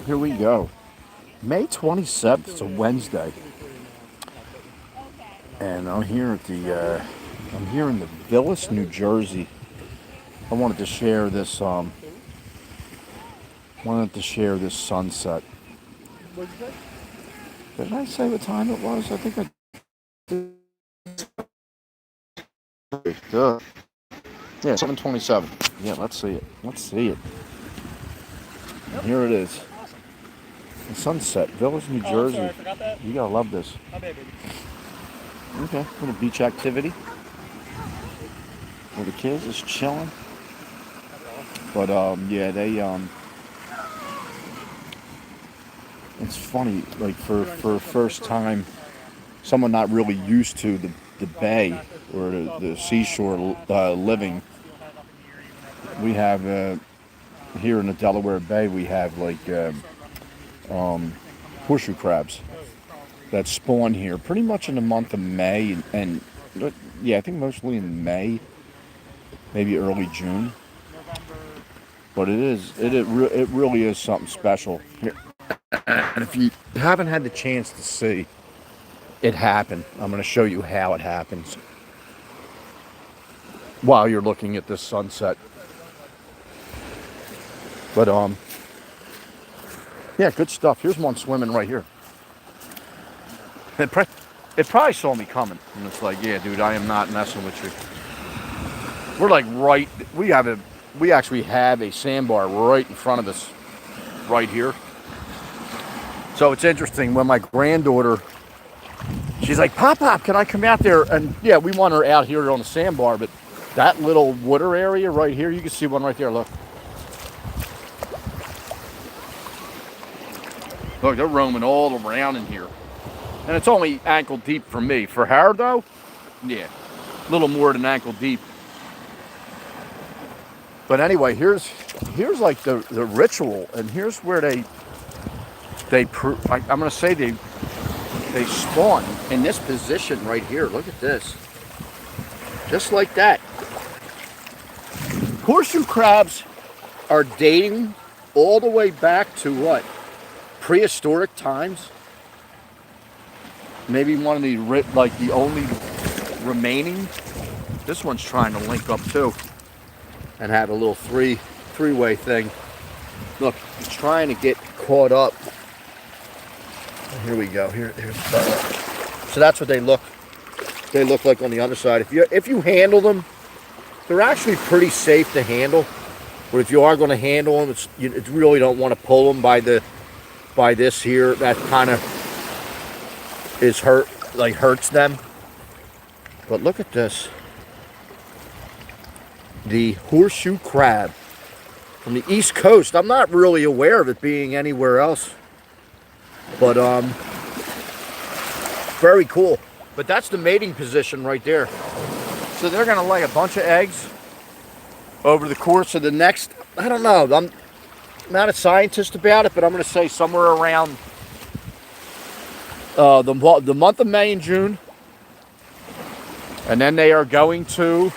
Here we go. May 27th, it's a Wednesday. And I'm here at I'm here in the Villas, New Jersey. I wanted to share this sunset. Did I say what time it was? I think I did. Yeah, 7:27. Yeah, let's see it. Let's see it. And here it is. The sunset, Villas, New Jersey. Sorry, I forgot that. You gotta love this. Okay, little beach activity where the kids is chilling. But yeah, it's funny, like for first time, someone not really used to the bay or the seashore living. We have here in the Delaware Bay, we have like horseshoe crabs that spawn here pretty much in the month of May and yeah, I think mostly in May, maybe early June. But it really is something special here. And if you haven't had the chance to see it happen, I'm going to show you how it happens while you're looking at this sunset. But yeah, good stuff. Here's one swimming right here. It probably saw me coming, and it's like, yeah, dude, I am not messing with you. We're like we actually have a sandbar right in front of us, right here. So it's interesting when my granddaughter, she's like, Pop, can I come out there? And yeah, we want her out here on the sandbar, but that little water area right here, you can see one right there, look. Look, they're roaming all around in here. And it's only ankle deep for me. For her, though, yeah, a little more than ankle deep. But anyway, here's like the ritual, and here's where I'm going to say they spawn in this position right here. Look at this. Just like that. Horseshoe crabs are dating all the way back to what? Prehistoric times. Maybe one of the only remaining. This one's trying to link up too and have a little three-way thing. Look, he's trying to get caught up. Here we go. Here's so that's what they look like on the underside. If you handle them, they're actually pretty safe to handle. But if you are going to handle them, you really don't want to pull them by this here. That kind of hurts them. But look at this. The horseshoe crab from the East Coast. I'm not really aware of it being anywhere else. But very cool. But that's the mating position right there. So they're going to lay a bunch of eggs over the course of the next, I don't know, I'm not a scientist about it, but I'm going to say somewhere around the month of May and June. And then they are going to,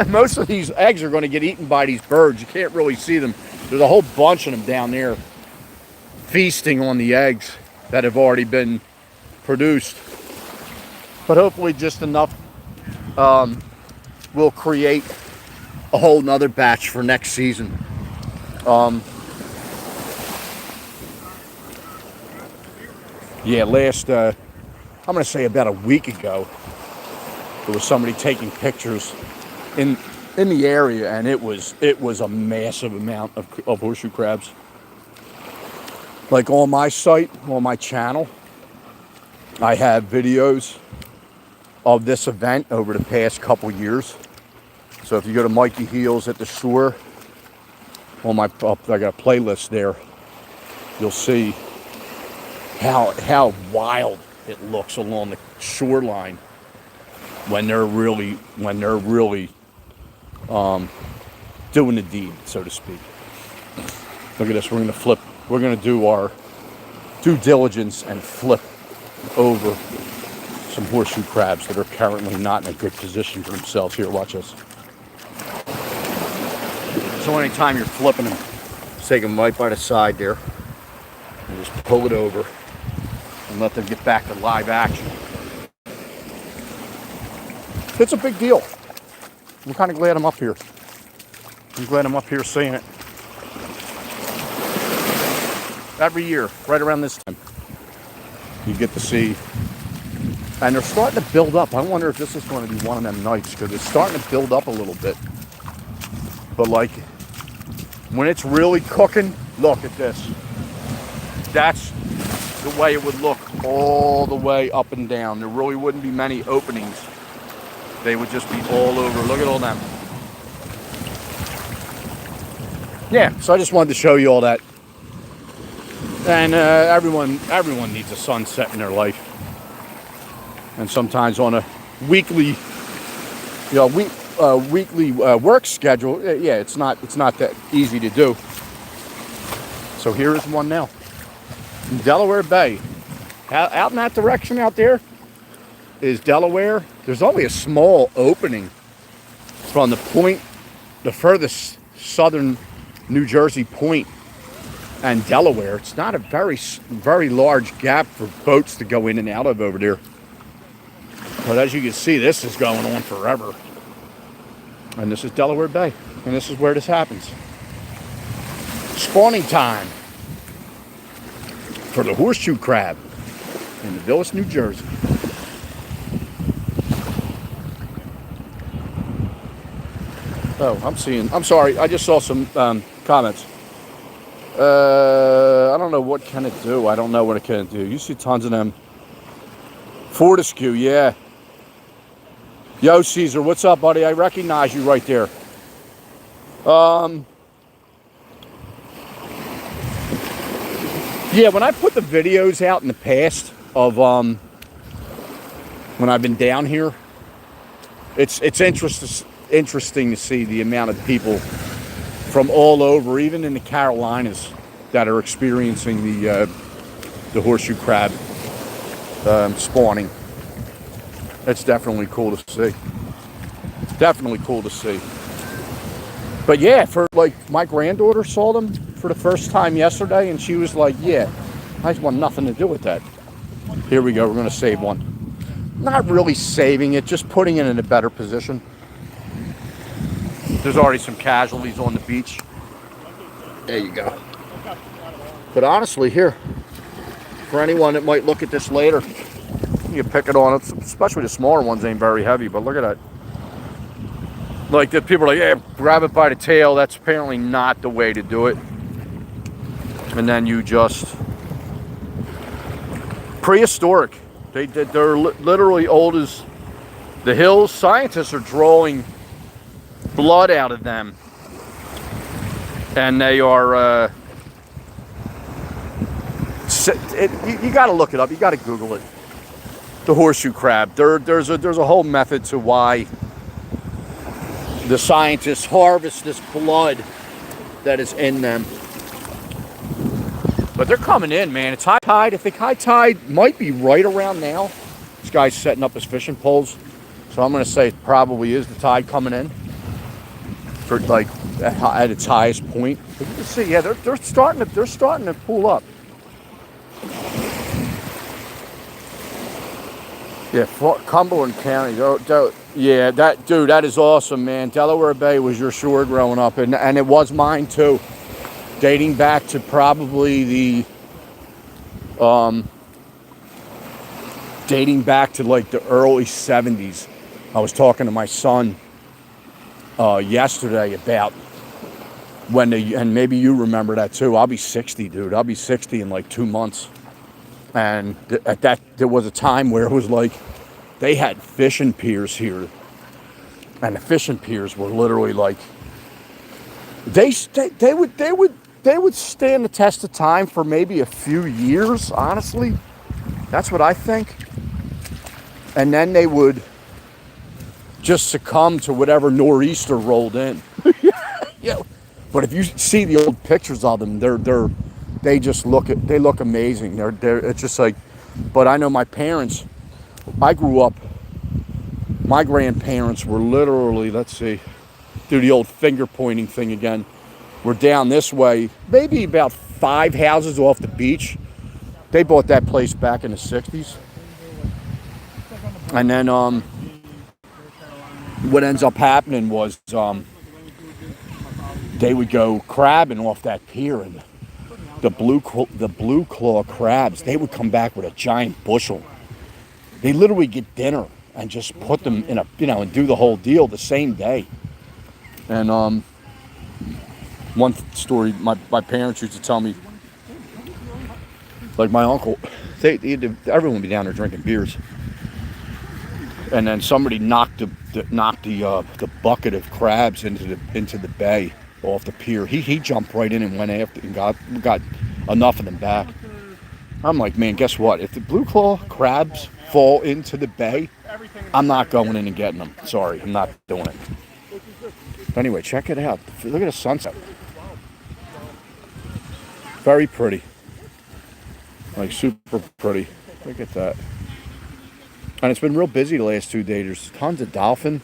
most of these eggs are going to get eaten by these birds. You can't really see them. There's a whole bunch of them down there feasting on the eggs that have already been produced. But hopefully just enough will create a whole nother batch for next season. Yeah, I'm going to say about a week ago, there was somebody taking pictures in the area, and it was a massive amount of horseshoe crabs. Like on my site, on my channel, I have videos of this event over the past couple years. So if you go to Mikey Heels at the shore, I got a playlist there. You'll see how wild it looks along the shoreline when they're really doing the deed, so to speak. Look at this. We're going to do our due diligence and flip over some horseshoe crabs that are currently not in a good position for themselves. Here, watch this. So anytime you're flipping them, take them right by the side there and just pull it over and let them get back to live action. It's a big deal. I'm kind of glad I'm up here. I'm glad I'm up here seeing it. Every year, right around this time, you get to see. And they're starting to build up. I wonder if this is going to be one of them nights, because it's starting to build up a little bit. But like, when it's really cooking, look at this. That's the way it would look all the way up and down. There really wouldn't be many openings. They would just be all over. Look at all them. Yeah, so I just wanted to show you all that. And everyone needs a sunset in their life. And sometimes on a weekly, weekly work schedule, yeah, it's not that easy to do. So here is one now. In Delaware Bay. Out in that direction out there is Delaware. There's only a small opening from the point, the furthest southern New Jersey point, and Delaware. It's not a very large gap for boats to go in and out of over there. But as you can see, this is going on forever. And this is Delaware Bay. And this is where this happens. Spawning time for the horseshoe crab in Millis, New Jersey. Oh, I'm sorry, I just saw some comments. I don't know what can it do. I don't know what it can do. You see tons of them. Fortescue, yeah. Yo, Caesar, what's up, buddy? I recognize you right there. Yeah, when I put the videos out in the past of when I've been down here, it's interesting to see the amount of people from all over, even in the Carolinas, that are experiencing the horseshoe crab spawning. It's definitely cool to see. Definitely cool to see. But yeah, for like, my granddaughter saw them for the first time yesterday, and she was like, yeah, I just want nothing to do with that. Here we go, we're gonna save one. Not really saving it, just putting it in a better position. There's already some casualties on the beach. There you go. But honestly, here, for anyone that might look at this later, you can pick it on. Especially the smaller ones ain't very heavy, but look at that. Like, the people are like, yeah, grab it by the tail. That's apparently not the way to do it. And then you just... Prehistoric. They're literally old as the hills. Scientists are drawing blood out of them. And they are... you got to look it up. You got to Google it. The horseshoe crab. There's a whole method to why the scientists harvest this blood that is in them. But they're coming in, man. It's high tide. I think high tide might be right around now. This guy's setting up his fishing poles, so I'm going to say it probably is the tide coming in for like at its highest point. But you can see, yeah, they're starting to pull up. Yeah, Cumberland County. Yeah, that is awesome, man. Delaware Bay was your shore growing up, and it was mine too. Dating back to probably the, dating back to like the early 70s. I was talking to my son yesterday about when and maybe you remember that too. I'll be 60, dude. I'll be 60 in like 2 months. And there was a time where it was like they had fishing piers here, and the fishing piers were literally like they would stand the test of time for maybe a few years. Honestly, that's what I think. And then they would just succumb to whatever nor'easter rolled in. Yeah. But if you see the old pictures of them, they look amazing. It's just like, but I know my parents, I grew up, my grandparents were literally, let's see, do the old finger pointing thing again. were down this way, maybe about 5 houses off the beach. They bought that place back in the 60s. And then what ends up happening was they would go crabbing off that pier, and the blue claw crabs, they would come back with a giant bushel. They literally get dinner and just put them in a, and do the whole deal the same day. And one story my parents used to tell me, like my uncle, everyone would be down there drinking beers, and then somebody knocked the bucket of crabs into the bay off the pier. He jumped right in and went after and got enough of them back. I'm like, man, guess what? If the blue claw crabs fall into the bay, I'm not going in and getting them. Sorry, I'm not doing it. But anyway, check it out. Look at the sunset. Very pretty. Like super pretty. Look at that. And it's been real busy the last 2 days. There's tons of dolphin,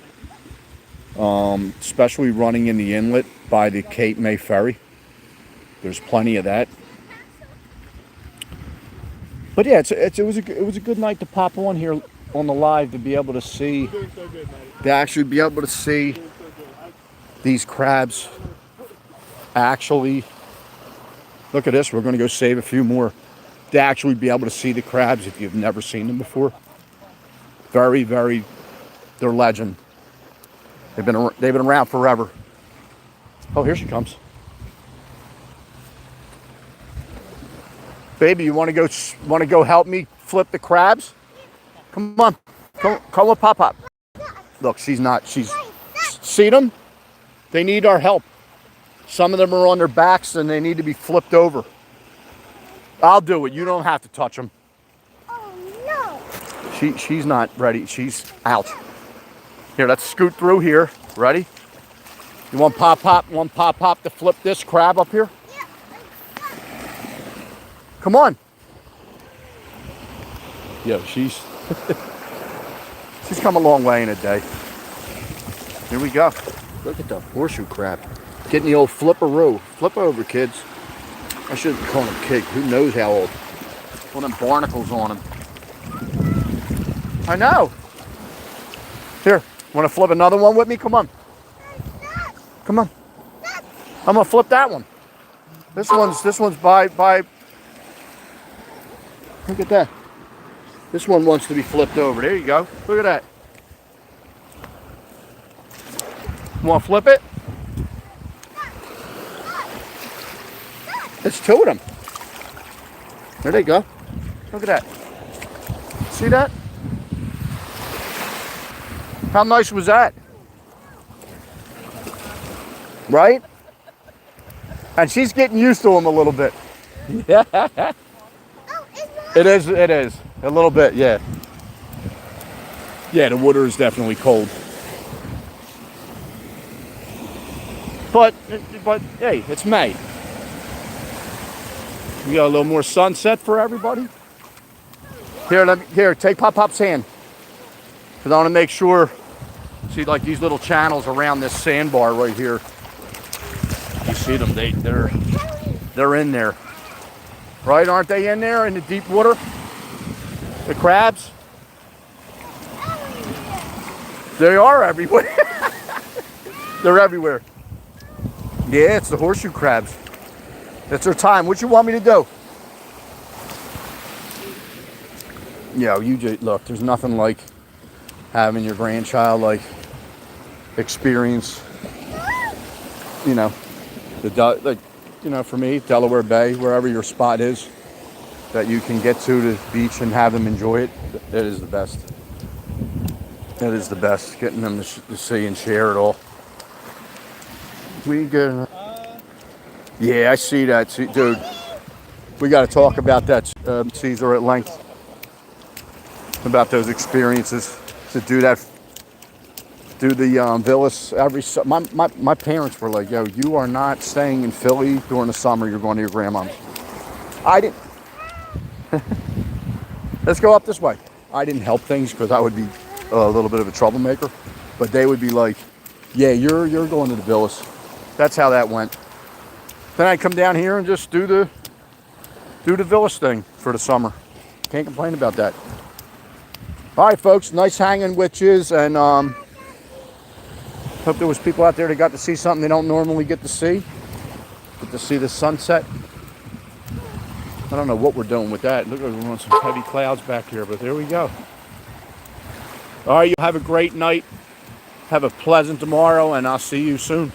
especially running in the inlet by the Cape May Ferry. There's plenty of that. But yeah, it was a good night to pop on here on the live to be able to see, to actually be able to see these crabs. Actually, look at this. We're going to go save a few more. To actually be able to see the crabs if you've never seen them before. Very, very, they're legend. They've been around forever. Oh, here she comes. Baby, you want to go help me flip the crabs? Come on, come with Pop. Look, she's see them? They need our help. Some of them are on their backs and they need to be flipped over. I'll do it. You don't have to touch them. Oh no. She's not ready. She's out. Here, let's scoot through here. Ready? You want Pop to flip this crab up here? Yeah. Come on. Yeah, she's come a long way in a day. Here we go. Look at the horseshoe crab. Getting the old flipperoo. Flip over, kids. I shouldn't call him kid. Who knows how old? One of them barnacles on him. I know. Here, want to flip another one with me? Come on. Come on. I'm gonna flip that one. This one's by. Look at that. This one wants to be flipped over. There you go. Look at that. You want to flip it? There's 2 of them. There they go. Look at that. See that? How nice was that? Right? And she's getting used to them a little bit. Yeah. It is. A little bit, yeah. Yeah, the water is definitely cold. But hey, it's May. We got a little more sunset for everybody. Here, take Pop's hand. Because I want to make sure, see like these little channels around this sandbar right here. You see them, they're in there. Right, aren't they in there in the deep water? The crabs? They are everywhere. They're everywhere. Yeah, it's the horseshoe crabs. It's their time. What you want me to do? Yeah, you just look. There's nothing like having your grandchild experience. You know, for me, Delaware Bay, wherever your spot is, that you can get to the beach and have them enjoy it. It is the best. It is the best. Getting them to see and share it all. We good. Yeah, I see that. See, dude, we got to talk about that, Caesar, at length. About those experiences. To do that, do the villas every summer. My parents were like, yo, you are not staying in Philly during the summer. You're going to your grandmom's. I didn't. Let's go up this way. I didn't help things because I would be a little bit of a troublemaker. But they would be like, yeah, you're going to the villas. That's how that went. Then I come down here and just do the village thing for the summer. Can't complain about that. All right, folks, nice hanging witches, and hope there was people out there that got to see something they don't normally get to see. Get to see the sunset. I don't know what we're doing with that. Look, we're on some heavy clouds back here, but there we go. All right, you have a great night. Have a pleasant tomorrow, and I'll see you soon.